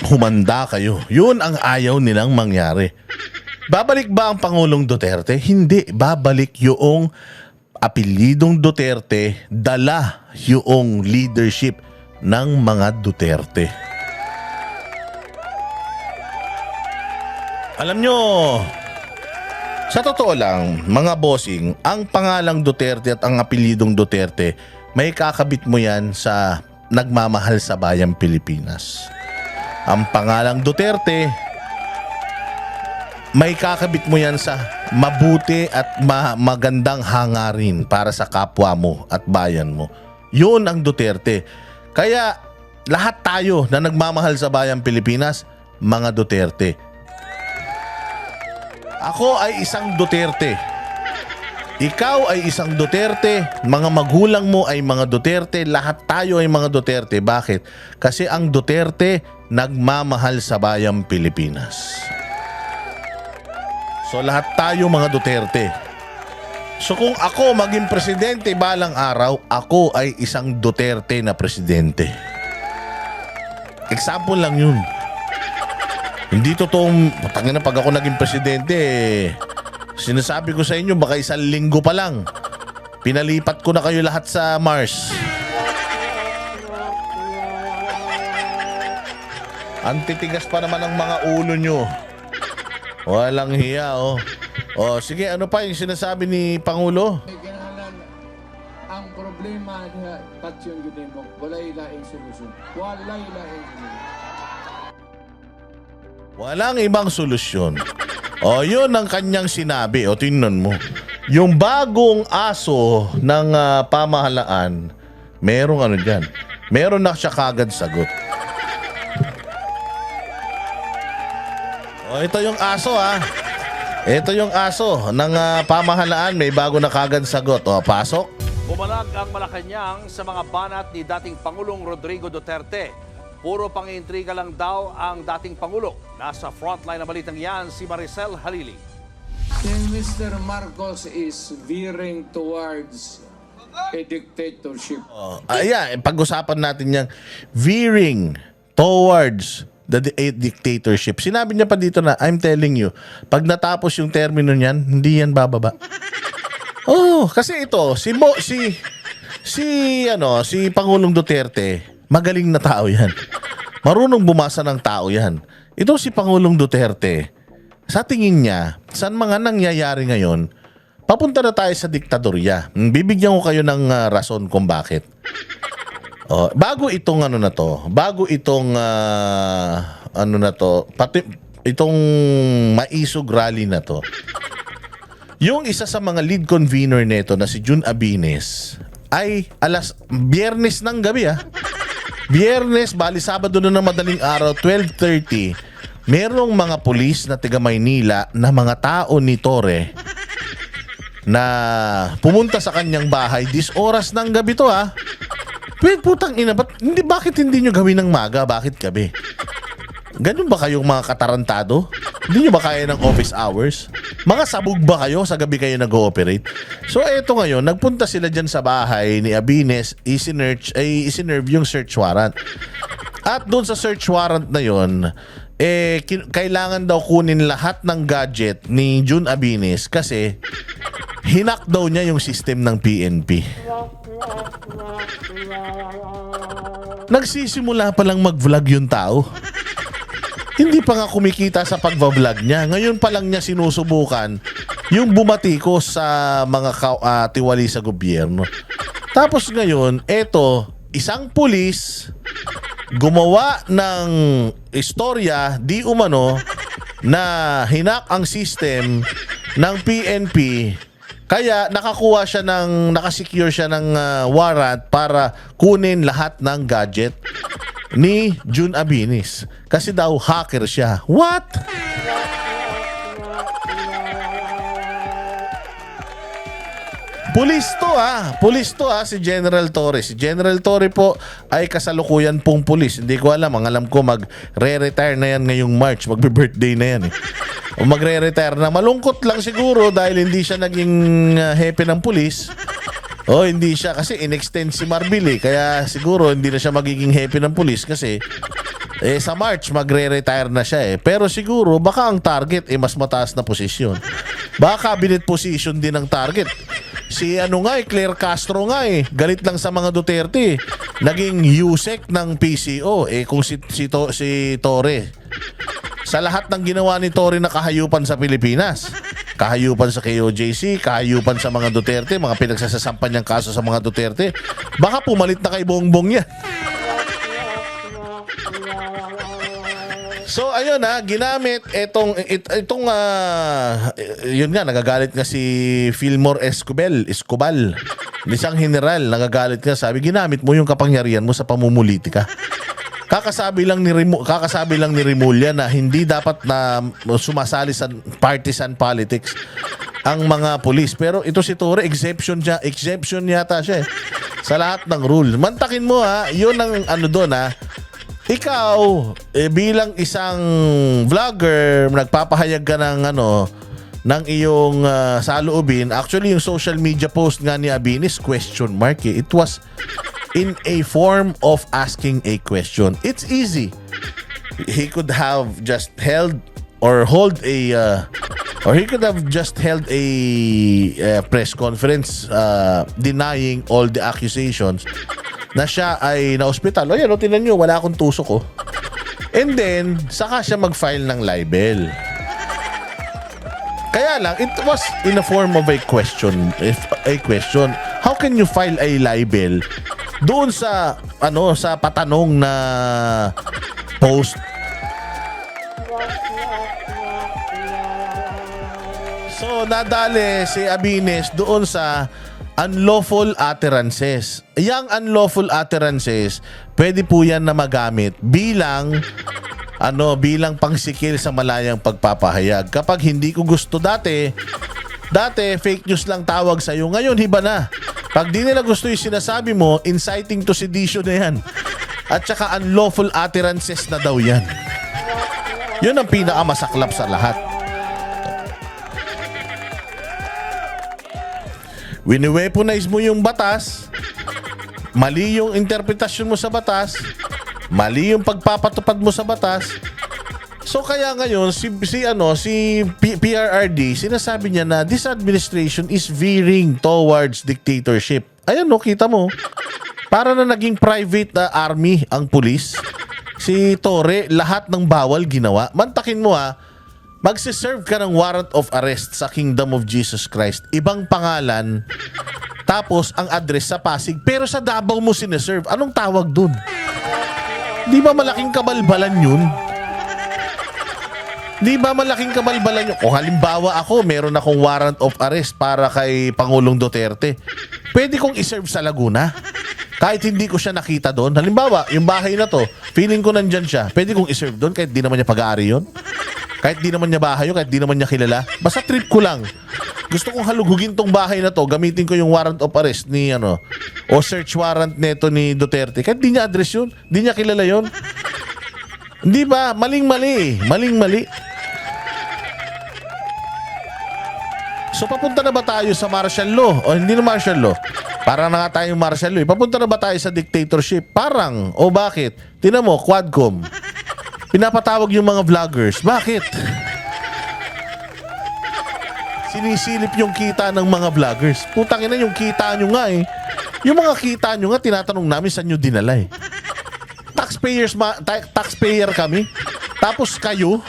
humanda kayo. Yun ang ayaw nilang mangyari. Babalik ba ang Pangulong Duterte? Hindi. Babalik yung apelyidong Duterte, dala yung leadership ng mga Duterte. Alam nyo, sa totoo lang, mga bossing, ang pangalang Duterte at ang apelyidong Duterte, may kakabit mo yan sa nagmamahal sa bayang Pilipinas. Ang pangalang Duterte, may kakabit mo yan sa mabuti at magandang hangarin para sa kapwa mo at bayan mo. Yun ang Duterte. Kaya lahat tayo na nagmamahal sa bayang Pilipinas, mga Duterte. Ako ay isang Duterte. Ikaw ay isang Duterte, mga magulang mo ay mga Duterte, lahat tayo ay mga Duterte. Bakit? Kasi ang Duterte nagmamahal sa bayang Pilipinas. So lahat tayo mga Duterte. So kung ako maging presidente balang araw, ako ay isang Duterte na presidente. Example lang yun. Hindi totoong, tangina pag ako naging presidente, sinasabi ko sa inyo, baka 1 linggo pa lang, pinalipat ko na kayo lahat sa Mars. Ang titigas pa naman ng mga ulo nyo. Walang hiya, oh. Oh, sige, ano pa yung sinasabi ni Pangulo? May kinahanglan, ang problema niya, tatsyon yun mo, walay laing solusyon. Walay laing solusyon. Walang ibang solusyon. O, yun ang kanyang sinabi. O, tingnan mo. Yung bagong aso ng pamahalaan, merong ano dyan. Meron na siya kagad sagot. O, ito yung aso ha. Ito yung aso ng pamahalaan. May bago na kagad sagot. O, pasok. Bumalag ang Malacanang sa mga banat ni dating Pangulong Rodrigo Duterte. Puro pang-intriga lang daw ang dating Pangulo. Nasa frontline na balitang yan si Maricel Halili. Si Mr. Marcos is veering towards a dictatorship. Ayan, pag-usapan natin yung veering towards a dictatorship. Sinabi niya pa dito na, I'm telling you, pag natapos yung termino niyan, hindi yan bababa. Oh, kasi ito, si Pangulong Duterte, magaling na tao yan. Marunong bumasa ng tao yan. Ito si Pangulong Duterte, sa tingin niya, saan mga nangyayari ngayon, papunta na tayo sa diktadorya. Bibigyan ko kayo ng rason kung bakit. Bago itong pati itong maisog rally na to, yung isa sa mga lead convener nito na si Jun Abines ay Biyernes ng gabi Biyernes, bali Sabado na ng madaling araw, 12:30, merong mga pulis na taga Maynila na mga tao ni Torre na pumunta sa kanyang bahay, 10 oras ng gabi to putang ina, bakit hindi nyo gawin ng maga? Bakit gabi? Ganun ba kayong mga katarantado? Hindi nyo ba kaya ng office hours? Mga sabog ba kayo sa gabi kayo nag-ooperate? So eto ngayon, nagpunta sila dyan sa bahay ni Abines, isinerve yung search warrant. At doon sa search warrant na yon, kailangan daw kunin lahat ng gadget ni Jun Abines kasi hinak daw niya yung system ng PNP. Nagsisimula pa lang mag-vlog yung tao. Hindi pa nga kumikita sa pag-vlog niya. Ngayon pa lang niya sinusubukan yung bumatikos sa mga tiwali sa gobyerno. Tapos ngayon, isang pulis gumawa ng istorya di umano na hinak ang system ng PNP. Kaya nakasecure siya ng warrant para kunin lahat ng gadget ni Jun Abines. Kasi daw hacker siya. What? Pulis to si General Torre. Si General Torre po ay kasalukuyan pong pulis. Hindi ko alam. Ang alam ko magre-retire na yan ngayong March. Magbe-birthday na yan O magre-retire na. Malungkot lang siguro dahil hindi siya naging hepe ng pulis. Oh, hindi siya kasi inextend si Marbil eh. Kaya siguro hindi na siya magiging happy ng pulis kasi sa March magre-retire na siya eh. Pero siguro baka ang target mas mataas na posisyon. Baka cabinet position din ang target. Si Claire Castro nga galit lang sa mga Duterte. Naging USEC ng PCO kung si Torre. Sa lahat ng ginawa ni Torre na kahayupan sa Pilipinas. Kahayupan sa KOJC, kahayupan sa mga Duterte, mga pinagsasasampan niyang kaso sa mga Duterte. Baka pumalit na kay Bongbong yan. So ayun ginamit yun nga, nagagalit nga si Fillmore Escobal, isang general, nagagalit nga, sabi ginamit mo yung kapangyarihan mo sa pamumulitika. Kakasabi lang ni Rimulya na hindi dapat na sumasali sa partisan politics ang mga pulis. Pero ito si Torre, exception yata siya sa lahat ng rule. Mantakin mo yun ang doon ikaw bilang isang vlogger, nagpapahayag ka ng iyong saloobin. Actually yung social media post nga ni Abinis, question mark It was in a form of asking a question. It's easy. He could have just held a press conference denying all the accusations na siya ay na-hospital. O yan, tinan nyo, wala akong tusok And then, saka siya mag-file ng libel. Kaya lang, it was in a form of a question. How can you file a libel doon sa sa patanong na post? So nadali si Abines doon sa unlawful utterances. Yang unlawful utterances, pwede po yan na magamit bilang pangsikil sa malayang pagpapahayag. Kapag hindi ko gusto dati fake news lang tawag sa iyo. Ngayon hiba na. Pag di nila gusto yung sinasabi mo, inciting to sedition na yan. At saka unlawful utterances na daw yan. Yun ang pinakamasaklap sa lahat. Wini-weaponize mo yung batas, mali yung interpretasyon mo sa batas, mali yung pagpapatupad mo sa batas. So kaya ngayon si PRRD sinasabi niya na this administration is veering towards dictatorship. Ayan kita mo. Para na naging private army ang pulis. Si Torre, lahat ng bawal ginawa. Mantakin mo magsiserve ka ng warrant of arrest sa Kingdom of Jesus Christ. Ibang pangalan, tapos ang address sa Pasig, pero sa Davao mo sineserve. Anong tawag dun? Di ba malaking kabalbalan yun? Kung halimbawa ako, meron akong warrant of arrest para kay Pangulong Duterte, pwede kong iserve sa Laguna. Kahit hindi ko siya nakita doon. Halimbawa, yung bahay na to, feeling ko nandyan siya, pwede kong iserve doon kahit di naman niya pag-aari yun. Kahit di naman niya bahay yun, kahit di naman niya kilala. Basta trip ko lang. Gusto kong halugugin tong bahay na to, gamitin ko yung warrant of arrest ni o search warrant neto ni Duterte. Kahit di niya address yun, di niya kilala yun. Hindi ba? Maling-mali. So papunta na ba tayo sa martial law? O hindi na martial law. Parang na nga tayong martial law. Papunta na ba tayo sa dictatorship? Parang. O bakit? Tingnan mo, Quadcom. Pinapatawag yung mga vloggers. Bakit? Sinisilip yung kita ng mga vloggers. Putang ina, yung kita nyo nga Yung mga kita nyo nga, tinatanong namin saan nyo dinala Taxpayer kami. Tapos kayo,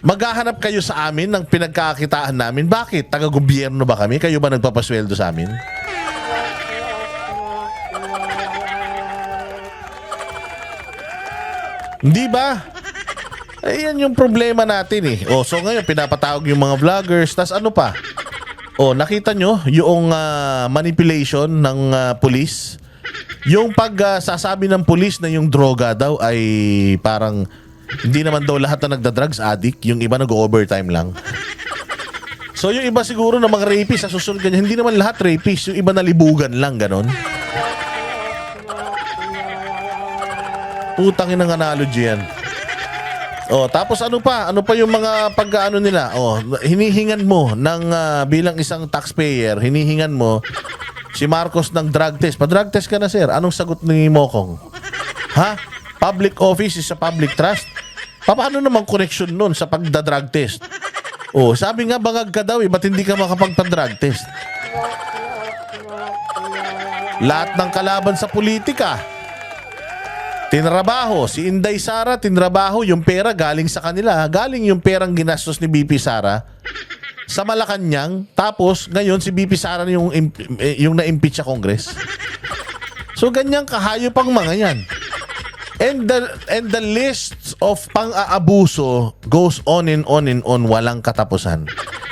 maghahanap kayo sa amin ng pinagkakakitaan namin. Bakit? Taga-gobyerno ba kami? Kayo ba nagpapasweldo sa amin? Hindi ba? Ayan yung problema natin so ngayon pinapatawag yung mga vloggers. Tas ano pa? Nakita nyo yung manipulation ng pulis? Yung sasabi ng pulis na yung droga daw ay parang hindi naman daw lahat na nagda-drugs addict. Yung iba nag-overtime lang. So yung iba siguro na mga rapist sa susunod ganyan, hindi naman lahat rapist. Yung iba nalibugan lang, ganon. Putangin ng analogy yan. Tapos ano pa? Ano pa yung mga pag-ano nila? Hinihingan mo ng bilang isang taxpayer, hinihingan mo si Marcos ng drug test. Pa-drug test ka na, sir. Anong sagot ni Mokong? Ha? Public office is a public trust? Paano naman connection nun sa pagda-drug test? Oh, sabi nga bangag ka daw ba't hindi ka makapagpa-drug test? Lahat ng kalaban sa politika, tinrabaho. Si Inday Sara, tinrabaho. Yung pera galing sa kanila. Galing yung perang ginastos ni BP Sara sa Malacanang. Tapos, ngayon si BP Sara yung na-impeach sa Congress. So, ganyang kahayop ang mga yan. And the list of pang-aabuso goes on and on and on. Walang katapusan.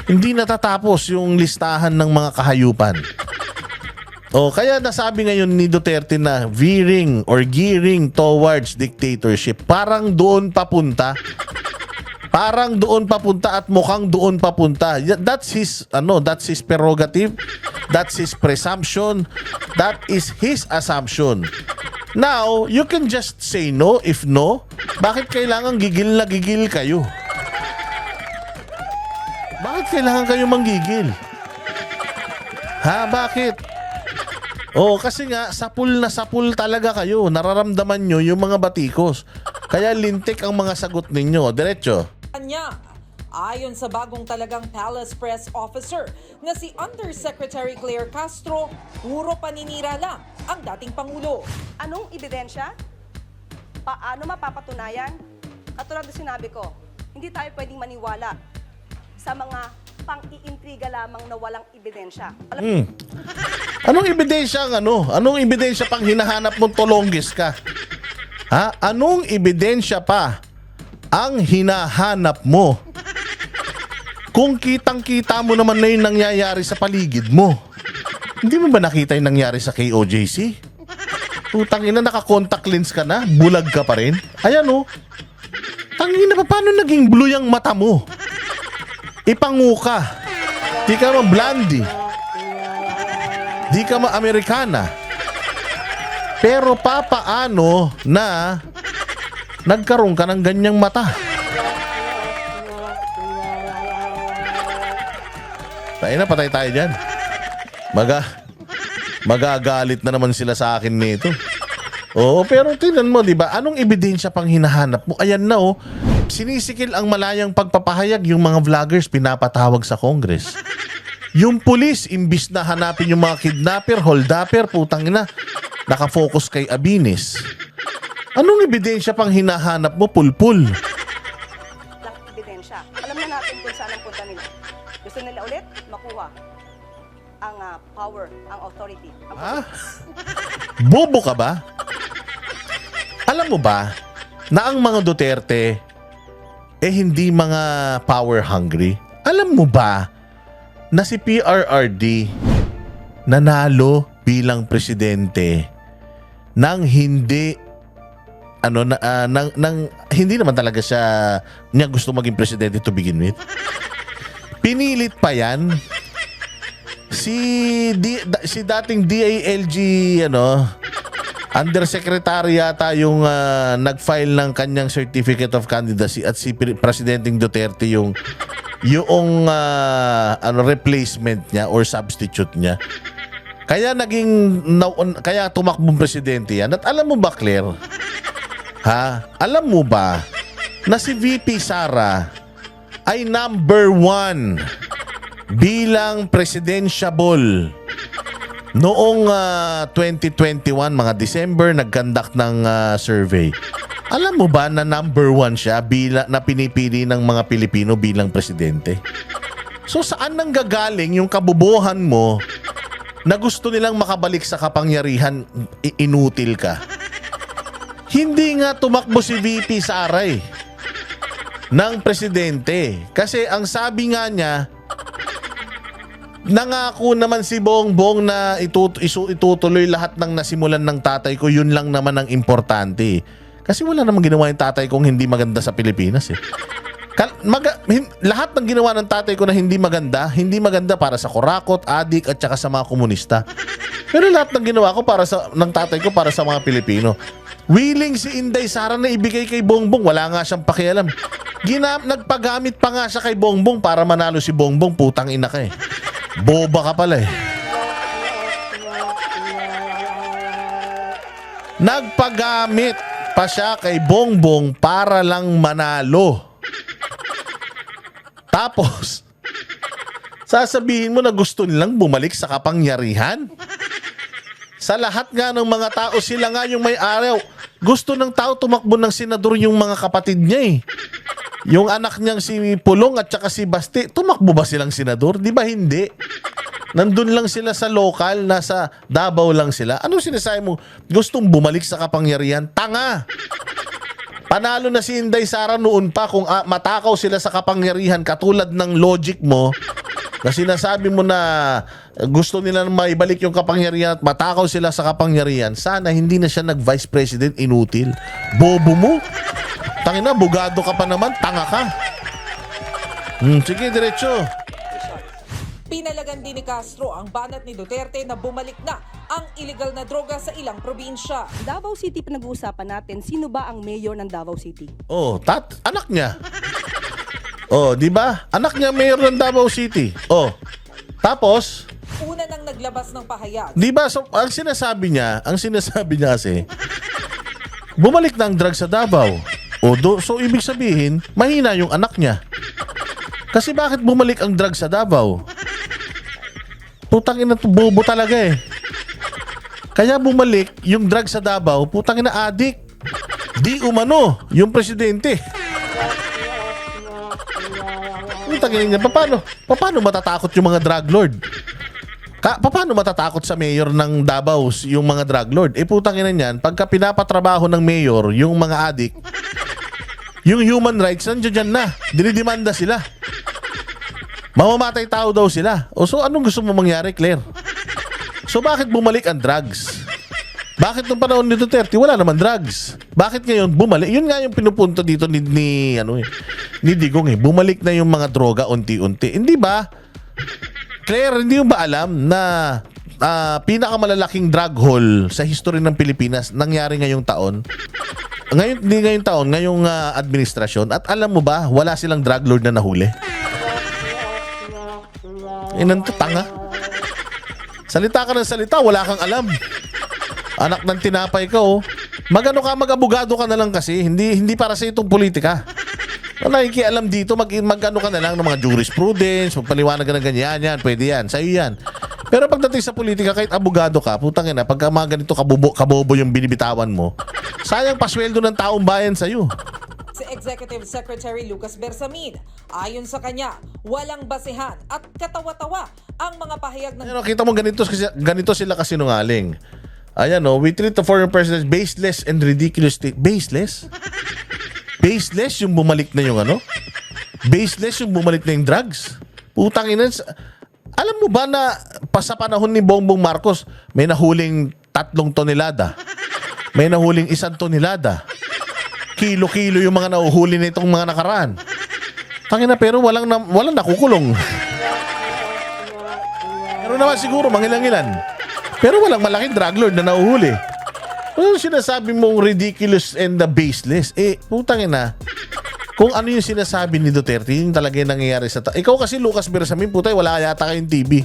Hindi natatapos yung listahan ng mga kahayupan. O, kaya nasabi ngayon ni Duterte na veering or gearing towards dictatorship. Parang doon papunta. Parang doon papunta at mukhang doon papunta. That's his prerogative. That's his presumption. That is his assumption. Now, you can just say no if no. Bakit kailangan gigil na gigil kayo? Bakit kailangan kayo manggigil? Ha, bakit? Oh, kasi nga, sapul na sapul talaga kayo. Nararamdaman nyo yung mga batikos. Kaya lintik ang mga sagot ninyo. Diretso. Kanya, ayon sa bagong talagang Palace Press Officer na si Undersecretary Claire Castro, puro paninira lang ang dating Pangulo. Anong ebidensya? Paano mapapatunayan? Katulad na sinabi ko, hindi tayo pwedeng maniwala sa mga pang-iintriga lamang na walang ebidensya. Anong ebidensya ang ano? Anong ebidensya pang hinahanap mong tolonggis ka? Ha? Anong ebidensya pa ang hinahanap mo? Kung kitang-kita mo naman na yung nangyayari sa paligid mo. Hindi mo ba nakita yung nangyari sa KOJC? Tangina, naka-contact lens ka na? Bulag ka pa rin? Ayan o. Tangina, paano naging blue yung mata mo? Ipangu ka. Di ka ma-blondie. Di ka ma-Amerikana. Pero papaano na nagkaroon ka ng ganyang mata? Tayo na, patay tayo dyan. Magagalit na naman sila sa akin nito. Oo, pero tingnan mo, di ba? Anong ebidensya pang hinahanap mo? Ayan na, oh. Sinisikil ang malayang pagpapahayag yung mga vloggers pinapatawag sa Congress. Yung pulis, imbis na hanapin yung mga kidnapper, holdapper, putang ina, nakafocus kay Abinis. Anong ebidensya pang hinahanap mo, pulpul? Lang ebidensya. Alam na natin kung saan ang punta nila. Gusto nila ulit makuha ang power, ang authority. Ha? Bobo ka ba? Alam mo ba na ang mga Duterte hindi mga power hungry? Alam mo ba na si PRRD nanalo bilang presidente nang hindi hindi naman talaga niya gusto maging presidente to begin with. Pinilit pa yan. Si dating DILG Undersecretary yata yung nag-file ng kanyang Certificate of Candidacy at si Presidenting Duterte yung replacement niya or substitute niya. Kaya kaya tumakbong presidente yan. At alam mo ba, Claire? Ha? Alam mo ba na si VP Sara ay number 1 bilang presidentiable? Noong 2021, mga December, nag-conduct ng survey. Alam mo ba na number 1 siya na pinipili ng mga Pilipino bilang presidente? So saan nang gagaling yung kabobohan mo na gusto nilang makabalik sa kapangyarihan, inutil ka? Hindi nga tumakbo si VP Sara ng presidente. Kasi ang sabi nga niya, nangako naman si Bongbong na itutuloy lahat ng nasimulan ng tatay ko. Yun lang naman ang importante. Kasi wala namang ginawa yung tatay kong hindi maganda sa Pilipinas lahat ng ginawa ng tatay ko na hindi maganda para sa kurakot, adik at saka sa mga komunista. Pero lahat ng ginawa ko ng tatay ko para sa mga Pilipino. Willing si Inday Sara na ibigay kay Bongbong. Wala nga siyang pakialam. Nagpagamit pa nga siya kay Bongbong para manalo si Bongbong. Putang ina ka Boba ka pala Nagpagamit pa siya kay Bongbong para lang manalo. Tapos, sasabihin mo na gusto nilang bumalik sa kapangyarihan? Sa lahat nga ng mga tao, sila nga yung may araw. Gusto ng tao tumakbo ng senador yung mga kapatid niya eh. Yung anak niyang si Pulong at saka si Basti, tumakbo ba silang senador? Di ba hindi? Nandun lang sila sa lokal, nasa Davao lang sila. Ano sinasabi mo? Gustong bumalik sa kapangyarihan? Tanga! Panalo na si Inday Sara noon pa kung matakaw sila sa kapangyarihan katulad ng logic mo na sinasabi mo na gusto nila na maibalik yung kapangyarihan at matakaw sila sa kapangyarihan. Sana hindi na siya nag-vice president, inutil. Bobo mo. Tangina, bugado ka pa naman, tanga ka. Sige, diretso. Pinalagan din ni Castro ang banat ni Duterte na bumalik na ang illegal na droga sa ilang probinsya. Davao City pinag-uusapan natin, sino ba ang mayor ng Davao City? Oh, anak niya. Oh, di ba? Anak niya mayor ng Davao City. Oh. Tapos, Una nang naglabas ng pahayag. di ba so, ang sinasabi niya kasi bumalik na ang drug sa Davao. So ibig sabihin, mahina yung anak niya. Kasi bakit bumalik ang drug sa Davao? Putang ina, bobo talaga eh. Kaya bumalik yung drug sa Davao, putang ina, adik. Di umano, yung presidente. Putang ina, paano matatakot yung mga drug lord? Paano matatakot sa mayor ng Davao yung mga drug lord? Putang ina niyan, pagka pinapatrabaho ng mayor yung mga adik, yung human rights nandiyan dyan na. Dinidemanda sila. Mamamatay tao daw sila. So anong gusto mo mangyari, Claire? So bakit bumalik ang drugs? Bakit nung panahon ni Duterte wala naman drugs? Bakit ngayon bumalik? Yun nga yung pinupunto dito ni Digong eh. Bumalik na yung mga droga unti-unti. Hindi ba? Claire, hindi mo ba alam na pinakamalalaking drug haul sa history ng Pilipinas nangyari ngayong taon? Ngayong administrasyon. At alam mo ba, wala silang drug lord na nahuli. Inanto, tanga. Salita ka ng salita, wala kang alam. Anak ng tinapay ka, oh. Mag-abogado ka na lang kasi, hindi para sa itong politika. Nakikialam dito, mag-ano ka na lang ng mga jurisprudence, magpaliwanag ka ng ganyan, yan, pwede yan, sa'yo yan. Pero pagdating sa politika, kahit abogado ka, putang ina, pagka mga ganito kabobo yung binibitawan mo, sayang pasweldo ng taong bayan sa'yo. Si Executive Secretary Lucas Bersamin, ayon sa kanya, walang basehan at katawa-tawa ang mga pahayag ng... Pero kita mo ganito sila kasinungaling. Ayan we treat the foreign president baseless and ridiculous. Baseless? Baseless yung bumalik na yung Baseless yung bumalik na yung drugs? Putang ina. Alam mo ba na sa panahon ni Bongbong Marcos, may nahuling 3 tonelada. May nahuling 1 tonelada. Kilo-kilo yung mga nahuhuli na itong mga nakaraan. Tangina, pero walang nakukulong. Pero naman siguro mangilang-ilan. Pero walang malaking drug lord na nahuhuli. Ano sinasabi mong ridiculous and the baseless? Putang ina. Kung ano yung sinasabi ni Duterte, yung talaga yung nangyayari sa ikaw kasi, Lucas Bersamin, putay, wala yata kayong TV.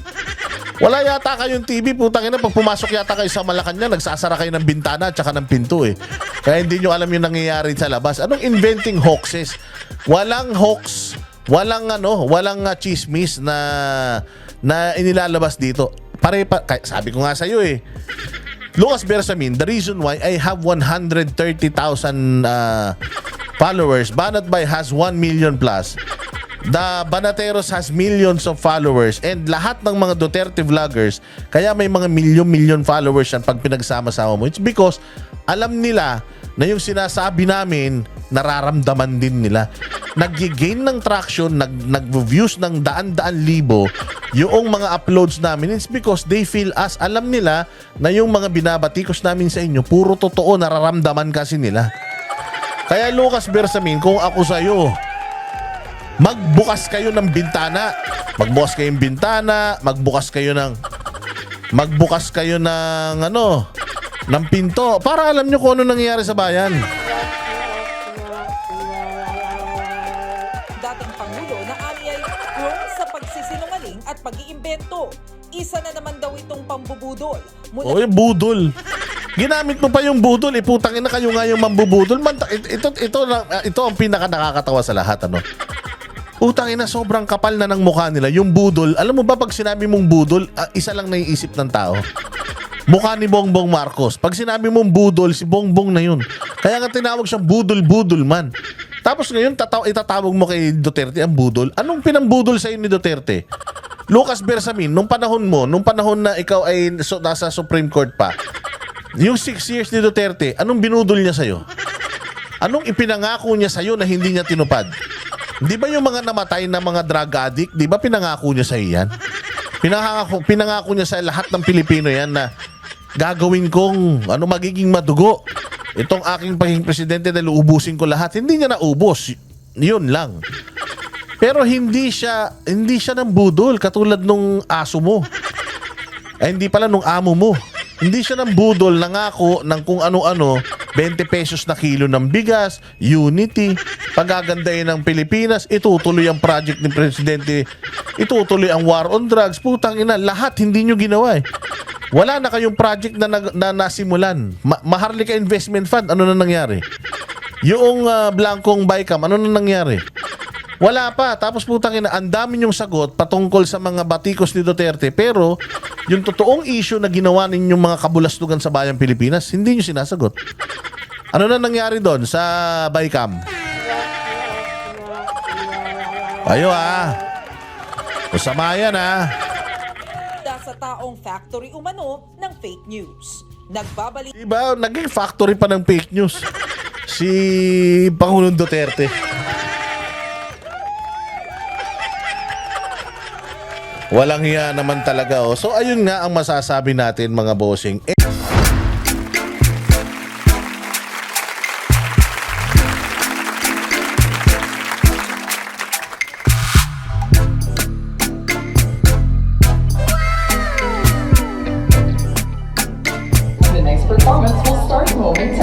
Wala yata kayong TV, putang ina. Pag pumasok yata kayo sa Malacanang, nagsasara kayo ng bintana at saka ng pinto eh. Kaya hindi nyo alam yung nangyayari sa labas. Anong inventing hoaxes? Walang hoax, walang chismis na inilalabas dito. Sabi ko nga sa'yo eh. Lucas Bersamin, the reason why I have 130,000 followers, Banatbay has 1 million plus. The Banateros has millions of followers, and lahat ng mga Duterte vloggers, kaya may mga milyon followers yan pag pinagsama-sama mo. It's because alam nila na yung sinasabi namin, nararamdaman din nila. Nag-gain ng traction, nag-views ng daan-daan libo yung mga uploads namin. It's because they feel us. Alam nila na yung mga binabatikos namin sa inyo, puro totoo, nararamdaman kasi nila. Kaya Lucas Bersamin, kung ako sa'yo, magbukas kayo ng bintana. Magbukas kayo ng bintana, magbukas kayo ng ng pinto para alam nyo kung ano nangyayari sa bayan. Dating Pangulo na anyay prone sa pagsisinungaling at pag-iimbento. Isa na naman daw itong pambubudol. Budol. Ginamit mo pa yung budol, putang ina kayo nga yung mambubudol. Ito ang pinaka nakakatawa sa lahat, ano? Putang ina, sobrang kapal na ng mukha nila. Yung budol, alam mo ba pag sinabi mong budol, isa lang naiisip ng tao. Mukha ni Bongbong Marcos. Pag sinabi mong budol, si Bongbong na yun. Kaya nga tinawag siyang budol-budol man. Tapos ngayon, itatawag mo kay Duterte ang budol. Anong pinambudol sa'yo ni Duterte? Lucas Bersamin, nung panahon na ikaw ay nasa Supreme Court pa, yung 6 years ni Duterte, anong binudol niya sa'yo? Anong ipinangako niya sa'yo na hindi niya tinupad? Di ba yung mga namatay na mga drug addict, di ba pinangako niya sa'yo yan? Pinangako niya sa lahat ng Pilipino yan na gagawin kong magiging madugo. Itong aking pagiging presidente dahil uubusin ko lahat. Hindi niya naubos. Yun lang. Pero hindi siya ng budol katulad nung aso mo. Hindi pala nung amo mo. Hindi siya ng budol, nangako ng kung ano-ano, 20 pesos na kilo ng bigas, unity, pagagandahin ng Pilipinas, itutuloy ang project ni Presidente, itutuloy ang war on drugs, putang ina, lahat hindi nyo ginawa eh. Wala na kayong project na nasimulan. Maharlika Investment Fund, ano na nangyari? Yung Blancong Bicam, ano na nangyari? Wala pa. Tapos putang ina, ang dami niyong sagot patungkol sa mga batikos ni Duterte. Pero yung totoong issue na ginawa ninyong mga kabulastugan sa bayang Pilipinas, hindi niyo sinasagot. Ano na nangyari doon sa Bicam? Ayo Masama yan Sa taong factory umano ng fake news. Nagbabalik Diba? Naging factory pa ng fake news. Si Pangulong Duterte. Walang hiya naman talaga. So ayun nga ang masasabi natin mga bossing. The next performance will start momentarily.